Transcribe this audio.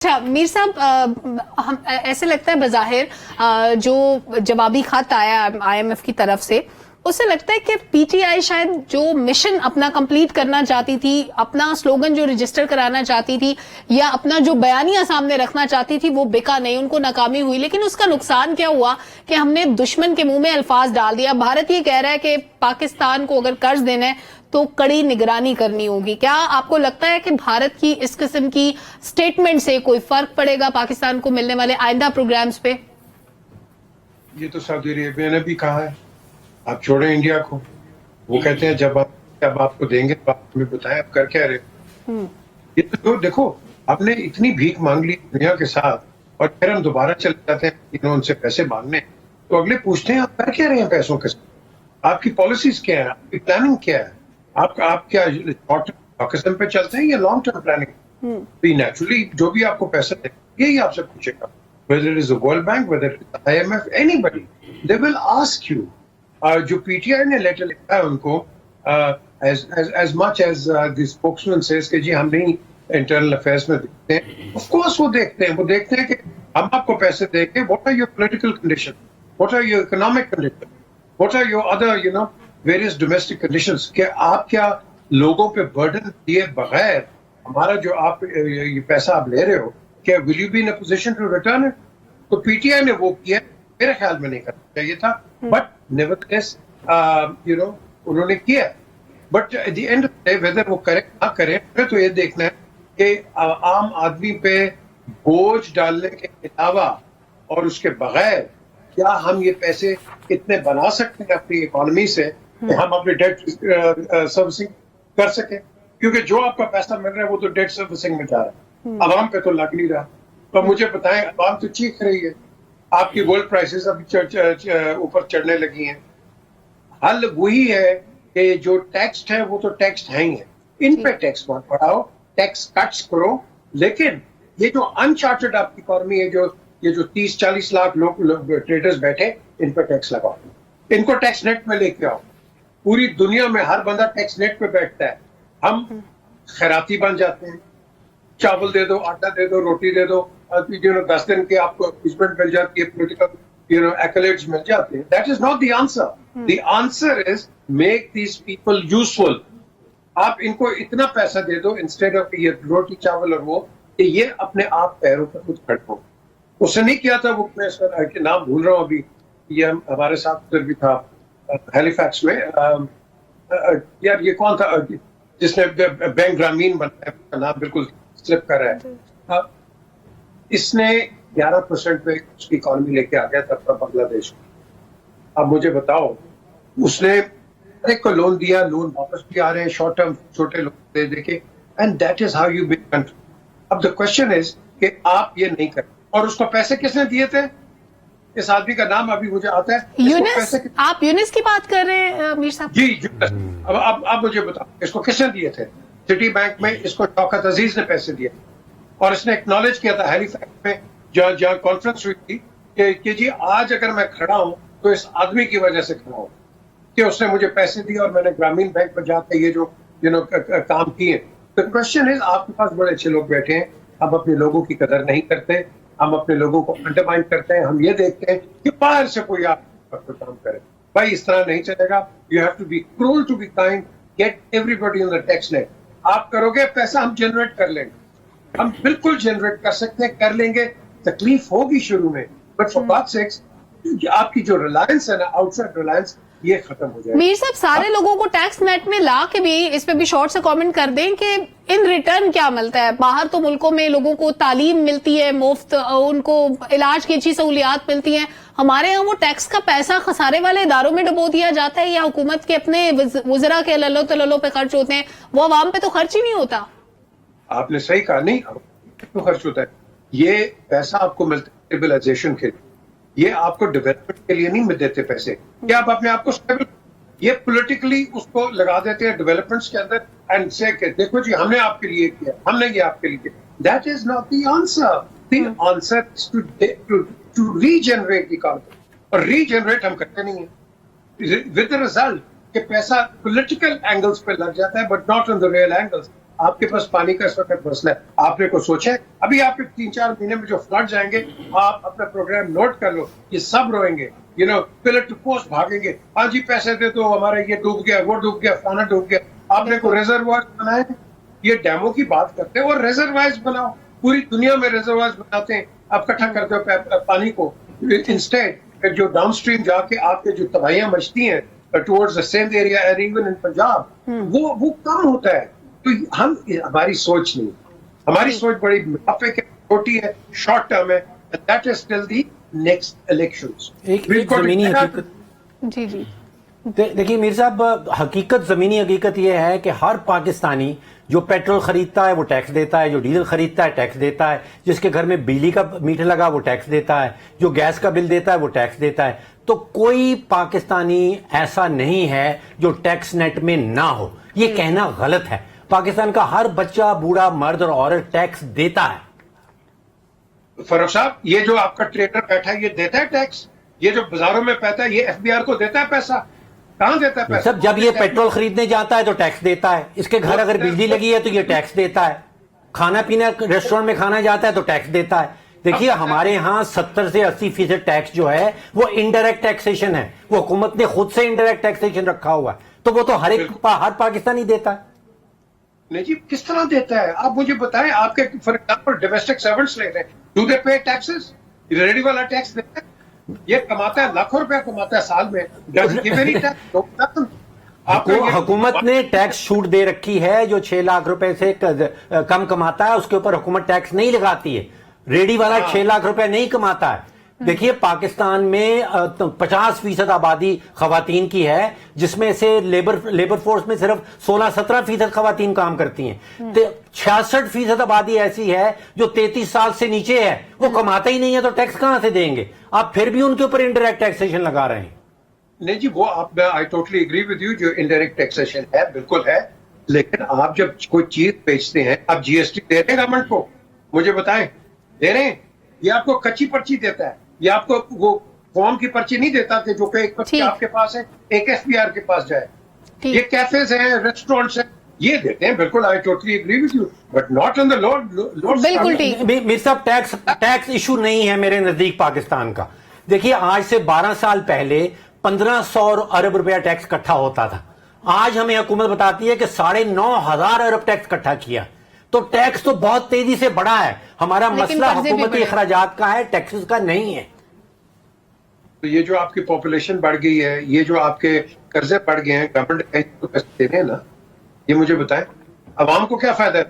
اچھا میر صاحب، ایسے لگتا ہے بظاہر جو جوابی خط آیا آئی ایم ایف کی طرف سے، اس سے لگتا ہے کہ پی ٹی آئی شاید جو مشن اپنا کمپلیٹ کرنا چاہتی تھی، اپنا سلوگن جو رجسٹر کرانا چاہتی تھی یا اپنا جو بیانیہ سامنے رکھنا چاہتی تھی وہ بکا نہیں، ان کو ناکامی ہوئی. لیکن اس کا نقصان کیا ہوا کہ ہم نے دشمن کے منہ میں الفاظ ڈال دیا. بھارت یہ کہہ رہا ہے کہ پاکستان کو اگر قرض دینا ہے تو کڑی نگرانی کرنی ہوگی. کیا آپ کو لگتا ہے کہ بھارت کی اس قسم کی سٹیٹمنٹ سے کوئی فرق پڑے گا پاکستان کو ملنے والے آئندہ پروگرامز پہ؟ یہ تو سعودی عربیہ نے بھی کہا ہے آپ چھوڑیں انڈیا کو. وہ کہتے ہیں جب آپ کو دیں گے تو آپ ہمیں بتائیں آپ کر کیا رہے. یہ تو دیکھو آپ نے اتنی بھیک مانگ لی دنیا کے ساتھ اور پھر ہم دوبارہ چلے جاتے ہیں ان سے پیسے مانگنے، تو اگلے پوچھتے ہیں آپ کر کیا رہے ہیں پیسوں کے ساتھ، آپ کی پالیسیز کیا ہے، آپ کی پلاننگ کیا ہے، آپ کیا شارٹ ٹرم پاکستان پہ چلتے ہیں یا لانگ ٹرم پلاننگ. نیچرلی جو بھی آپ کو پیسے دیں یہی آپ سے پوچھے گا، whether it is the World Bank, whether it is the IMF, anybody, they will ask you. جو پی ٹی آئی نے لیٹر لکھا ہے ان کو as much as the spokesman says کہ جی ہم نہیں انٹرنل افیئرس میں دیکھتے ہیں، of course وہ دیکھتے ہیں کہ ہم آپ کو پیسے دیں گے. what are your political conditions, what are your economic conditions, what are your other various domestic conditions، کہ آپ کیا لوگوں پہ برڈن دیے بغیر ہمارا جو آپ یہ پیسہ آپ لے رہے ہو کیا will you be in a position to return it. تو پی ٹی آئی نے وہ کیا، میرے خیال میں نہیں کرنا چاہیے تھا، بٹ نیورتھلیس انہوں نے کیا. But at the end of the day whether وہ کرے نہ کرے، پھر تو یہ دیکھنا ہے کہ عام آدمی پہ بوجھ ڈالنے کے علاوہ اور اس کے بغیر کیا ہم یہ پیسے اتنے بنا سکتے ہیں اپنی اکانومی سے کہ ہم اپنے ڈیٹ سروسنگ کر سکیں. کیونکہ جو آپ کا پیسہ مل رہا ہے وہ تو ڈیٹ سروسنگ میں جا رہا ہے، عوام پہ تو لگ نہیں رہا. تو مجھے بتائیں عوام تو چیخ رہی ہے، آپ کی گولڈ پرائسز ابھی اوپر چڑھنے لگی ہیں. حل وہی ہے کہ جو ٹیکسڈ ہے وہ تو ٹیکسڈ ہے ہی ہے، ان پہ ٹیکس مت بڑھاؤ، ٹیکس کٹس کرو. لیکن یہ جو انچارٹڈ آپ کی اکانومی ہے، یہ جو 30-40 لاکھ لوگ ٹریڈرز بیٹھے، ان پہ ٹیکس لگاؤ، ان کو ٹیکس نیٹ میں لے کے آؤ. پوری دنیا میں ہر بندہ ٹیکس نیٹ پہ بیٹھتا ہے، ہم خیراتی بن جاتے ہیں. چاول دے دو، آٹا دے دو، روٹی دے دو، 10 دن کے آپ کو اپوائنٹمنٹ مل جاتی ہے، پولیٹیکل ایکولیٹس مل جاتے ہیں. That is not the answer. The answer is make these people useful. آپ ان کو اتنا پیسہ دے دو انسٹیڈ آف یہ روٹی چاول اور وہ، کہ یہ اپنے آپ پیروں پر خود کھڑے ہوں. اس نے نہیں کیا تھا وہ، میں اس کا نام بھول رہا ہوں ابھی، یہ ہمارے ساتھ ادھر بھی تھا ہیلی فیکس میں. یار یہ کون تھا جس نے بینک گرامین بنایا، اس کا نام بالکل سلپ کر رہا ہے. اس نے 11% پہ اس کی اکانومی لے کے آ گیا تھا بنگلہ دیش. اب مجھے بتاؤ، اس نے ایک کو لون دیا، لون واپس بھی آ رہے ہیں شارٹ ٹرم، چھوٹے لوگ دے کے، and that is how you big country. اب دا کوشچن از کہ آپ یہ نہیں کریں. اور اس کو پیسے کس نے دیے تھے؟ اس آدمی کا نام ابھی مجھے آتا ہے، یونس. آپ یونس کی بات کر رہے ہیں میر صاحب؟ جی یونس. اب مجھے بتاؤ اس کو کس نے دیے تھے؟ سٹی بینک میں اس کو شوکت عزیز نے پیسے دیے، اور اس نے ایکنالج کیا تھا ہیلی فیکس میں جہاں کانفرنس ہوئی تھی کہ جی آج اگر میں کھڑا ہوں تو اس آدمی کی وجہ سے کھڑا ہوں کہ اس نے مجھے پیسے دیے اور میں نے گرامین بینک میں جا کے یہ جو کام کیے. تو کوشچن از آپ کے پاس بڑے اچھے لوگ بیٹھے ہیں، ہم اپنے لوگوں کی قدر نہیں کرتے، ہم اپنے لوگوں کو انڈرمائن کرتے ہیں. ہم یہ دیکھتے ہیں کہ باہر سے کوئی آپ کام کرے. بھائی اس طرح نہیں چلے گا. You have to be cruel to be kind, get everybody on the tax net. آپ کرو گے پیسہ ہم جنریٹ کر لیں گے، ہم بالکل جنریٹ کر سکتے ہیں، کر لیں گے. تکلیف ہوگی شروع میں، بٹ فار گاڈ سیکس آپ کی جو ریلائنس ہے نا، آؤٹ سائڈ ریلائنس، یہ ختم ہو جائے. میر صاحب سارے لوگوں کو ٹیکس نیٹ میں لا کے بھی اس پہ بھی شارٹ سے کامنٹ کر دیں کہ ان ریٹرن کیا ملتا ہے. باہر تو ملکوں میں لوگوں کو تعلیم ملتی ہے مفت، ان کو علاج کی اچھی سہولیات ملتی ہیں. ہمارے ہاں وہ ٹیکس کا پیسہ خسارے والے اداروں میں ڈبو دیا جاتا ہے یا حکومت کے اپنے وزراء کے للو تللو پہ خرچ ہوتے ہیں، وہ عوام پہ تو خرچ ہی نہیں ہوتا. آپ نے صحیح کہا، نہیں خرچ ہوتا ہے. یہ پیسہ آپ کو ملتا ہے اسٹیبلائزیشن کے لیے، یہ آپ کو ڈیولپمنٹ کے لیے نہیں دیتے پیسے کہ آپ اپنے آپ کو اسٹیبل. یہ پولیٹیکلی اس کو لگا دیتے ہیں ڈیولپمنٹس کے اندر اینڈ سے کہ دیکھو جی ہم نے آپ کے لیے کیا، ہم نے یہ آپ کے لیے کیا. That is not the answer. The answer is to regenerate the economy, اور ری جنریٹ ہم کرتے نہیں ہیں ود دا ریزلٹ کہ پیسہ پولیٹیکل اینگلز پہ لگ جاتا ہے but not on the real angles. آپ کے پاس پانی کا اس وقت مسئلہ ہے, آپ نے کو سوچا ہے؟ ابھی آپ کے 3-4 مہینے میں جو فلڈ جائیں گے, آپ اپنا پروگرام نوٹ کر لو, یہ سب روئیں گے, پلر ٹو پوسٹ بھاگیں گے, ہاں جی پیسے دے تو ہمارا یہ ڈوب گیا, وہ ڈوب گیا, فلانا ڈوب گیا. آپ نے کو ریزروائر بنائے, یہ ڈیمو کی بات کرتے ہیں, اور ریزروائر بناؤ, پوری دنیا میں ریزروائر بناتے ہیں, آپ اکٹھا کرتے ہو پانی کو, انسٹیڈ جو ڈاؤن اسٹریم جا کے آپ کے جو تباہیاں مچتی ہیں towards the Sindh area and even in Punjab, وہ کم ہوتا ہے. تو ہماری سوچ نہیں, ہماری سوچ بڑی منافع ہے, چھوٹی ہے, شارٹ ٹرم ہے, that is till the next elections. ایک زمینی حقیقت, جی جی دیکھیے میر صاحب, زمینی حقیقت یہ ہے کہ ہر پاکستانی جو پیٹرول خریدتا ہے وہ ٹیکس دیتا ہے, جو ڈیزل خریدتا ہے ٹیکس دیتا ہے, جس کے گھر میں بجلی کا میٹر لگا وہ ٹیکس دیتا ہے, جو گیس کا بل دیتا ہے وہ ٹیکس دیتا ہے. تو کوئی پاکستانی ایسا نہیں ہے جو ٹیکس نیٹ میں نہ ہو, یہ کہنا غلط ہے. پاکستان کا ہر بچہ, بوڑھا, مرد اور عورت ٹیکس دیتا ہے. فاروق صاحب, یہ جو آپ کا ٹریڈر بیٹھا ہے یہ دیتا ہے ٹیکس؟ یہ جو بازاروں میں پیسہ ہے یہ ایف بی آر کو دیتا ہے پیسہ؟ کہاں دیتا ہے پیسہ؟ سب جب یہ پیٹرول خریدنے جاتا ہے تو ٹیکس دیتا ہے, اس کے گھر اگر بجلی لگی ہے تو یہ ٹیکس دیتا ہے, کھانا پینا ریسٹورنٹ میں کھانا جاتا ہے تو ٹیکس دیتا ہے. دیکھیے ہمارے ہاں 70 سے 80% ٹیکس جو ہے وہ انڈائریکٹ ٹیکسیشن ہے, وہ حکومت نے خود سے انڈائریکٹ ٹیکسیشن رکھا ہوا ہے, تو وہ تو ہر پاکستانی دیتا ہے. نہیں جی, کس طرح دیتا ہے آپ مجھے بتائیں. آپ کے فار ایگزامپل ڈومیسٹک سرونٹس لے رہے ہیں, do they pay taxes? Ready والا ٹیکس دیتا ہے, یہ کماتا ہے لاکھوں روپے کماتا ہے سال میں, حکومت نے ٹیکس چھوٹ دے رکھی ہے, جو 6 لاکھ روپے سے کم کماتا ہے اس کے اوپر حکومت ٹیکس نہیں لگاتی ہے. ریڈی والا 6 لاکھ روپے نہیں کماتا ہے. دیکھیے پاکستان میں 50% آبادی خواتین کی ہے, جس میں سے لیبر فورس میں صرف 16-17% خواتین کام کرتی ہیں. 66% آبادی ایسی ہے جو 33 سال سے نیچے ہے, وہ کماتا ہی نہیں ہے, تو ٹیکس کہاں سے دیں گے آپ؟ پھر بھی ان کے اوپر انڈائریکٹ ٹیکسیشن لگا رہے ہیں. نہیں جی, وہ آپ آئی ٹوٹلی اگری ود یو, جو انڈائریکٹ ٹیکسیشن ہے بالکل ہے, لیکن آپ جب کوئی چیز بیچتے ہیں آپ جی ایس ٹی دے رہے ہیں گورنمنٹ کو؟ مجھے بتائیں, دے رہے ہیں؟ یہ آپ کو کچی پرچی دیتا ہے, یہ آپ کو وہ فارم کی پرچی نہیں دیتا کہ جو کہ ایک پرچی آپ کے پاس ہے ایک ایف بی آر کے پاس جائے. یہ کیفیز ہیں, ریسٹورینٹس ہیں, یہ دیتے ہیں, بالکل I totally agree with you, but not on the بالکل ٹھیک. میر صاحب ٹیکس ایشو نہیں ہے میرے نزدیک پاکستان کا. دیکھیے آج سے 12 سال پہلے 1500 ارب روپیہ ٹیکس اکٹھا ہوتا تھا, آج ہمیں حکومت بتاتی ہے کہ 9,500 ارب ٹیکس اکٹھا کیا. تو ٹیکس تو بہت تیزی سے بڑھا ہے. ہمارا مسئلہ حکومتی اخراجات کا ہے, ٹیکسز کا نہیں ہے. تو یہ جو آپ کی پاپولیشن بڑھ گئی ہے, یہ جو آپ کے قرضے بڑھ گئے ہیں, گورنمنٹ پیسے دے رہے ہیں نا, یہ مجھے بتائیں عوام کو کیا فائدہ ہے؟